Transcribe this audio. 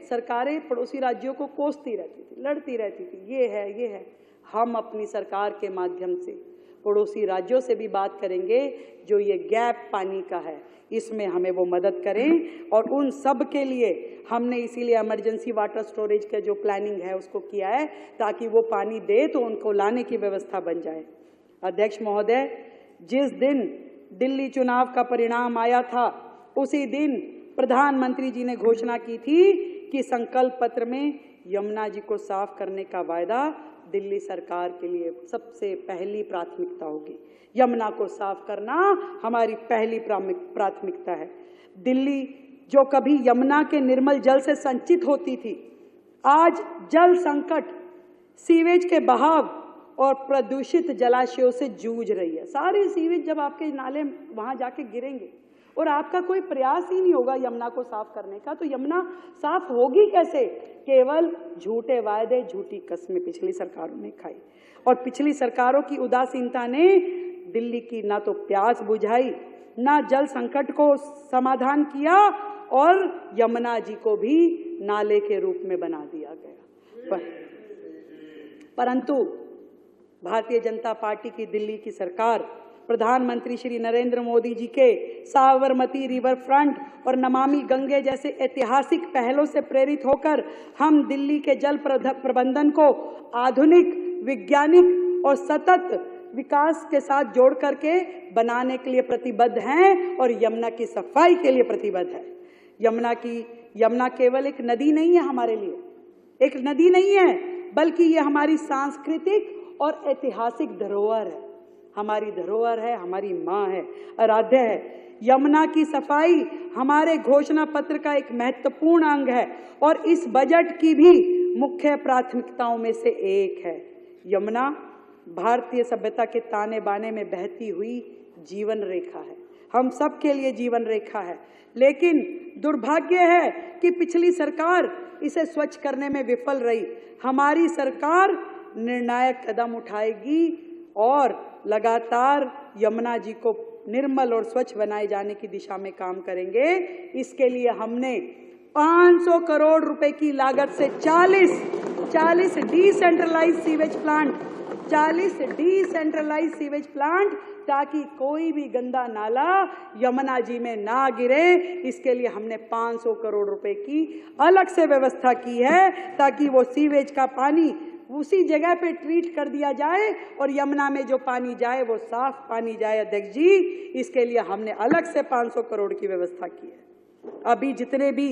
सरकारें पड़ोसी राज्यों को कोसती रहती थी, लड़ती रहती थी, ये है। हम अपनी सरकार के माध्यम से पड़ोसी राज्यों से भी बात करेंगे जो ये गैप पानी का है, इसमें हमें वो मदद करें। और उन सब के लिए हमने इसीलिए इमरजेंसी वाटर स्टोरेज का जो प्लानिंग है उसको किया है, ताकि वो पानी दे तो उनको लाने की व्यवस्था बन जाए। अध्यक्ष महोदय, जिस दिन दिल्ली चुनाव का परिणाम आया था उसी दिन प्रधानमंत्री जी ने घोषणा की थी कि संकल्प पत्र में यमुना जी को साफ करने का वायदा दिल्ली सरकार के लिए सबसे पहली प्राथमिकता होगी। यमुना को साफ करना हमारी पहली प्राथमिकता है। दिल्ली जो कभी यमुना के निर्मल जल से संचित होती थी, आज जल संकट, सीवेज के बहाव और प्रदूषित जलाशयों से जूझ रही है। सारे सीवेज जब आपके नाले वहां जाके गिरेंगे और आपका कोई प्रयास ही नहीं होगा यमुना को साफ करने का, तो यमुना साफ होगी कैसे? केवल झूठे वायदे, झूठी कस्में पिछली सरकारों ने खाई। और पिछली सरकारों की उदासीनता ने दिल्ली की ना तो प्यास बुझाई, ना जल संकट को समाधान किया, और यमुना जी को भी नाले के रूप में बना दिया गया। परंतु भारतीय जनता पार्टी की दिल्ली की सरकार प्रधानमंत्री श्री नरेंद्र मोदी जी के साबरमती रिवर फ्रंट और नमामि गंगे जैसे ऐतिहासिक पहलों से प्रेरित होकर हम दिल्ली के जल प्रबंधन को आधुनिक, वैज्ञानिक और सतत विकास के साथ जोड़ करके बनाने के लिए प्रतिबद्ध हैं और यमुना की सफाई के लिए प्रतिबद्ध है। यमुना केवल एक नदी नहीं है, हमारे लिए एक नदी नहीं है, बल्कि ये हमारी सांस्कृतिक और ऐतिहासिक धरोहर है। हमारी धरोहर है, हमारी माँ है, आराध्य है। यमुना की सफाई हमारे घोषणा पत्र का एक महत्वपूर्ण अंग है और इस बजट की भी मुख्य प्राथमिकताओं में से एक है। यमुना भारतीय सभ्यता के ताने बाने में बहती हुई जीवन रेखा है, हम सब के लिए जीवन रेखा है। लेकिन दुर्भाग्य है कि पिछली सरकार इसे स्वच्छ करने में विफल रही। हमारी सरकार निर्णायक कदम उठाएगी और लगातार यमुना जी को निर्मल और स्वच्छ बनाए जाने की दिशा में काम करेंगे। इसके लिए हमने 500 करोड़ रुपए की लागत से 40 डिसेंट्रलाइज सीवेज प्लांट, ताकि कोई भी गंदा नाला यमुना जी में ना गिरे, इसके लिए हमने 500 करोड़ रुपए की अलग से व्यवस्था की है, ताकि वो सीवेज का पानी उसी जगह पे ट्रीट कर दिया जाए और यमुना में जो पानी जाए वो साफ पानी जाए। अध्यक्ष जी, इसके लिए हमने अलग से 500 करोड़ की व्यवस्था की है। अभी जितने भी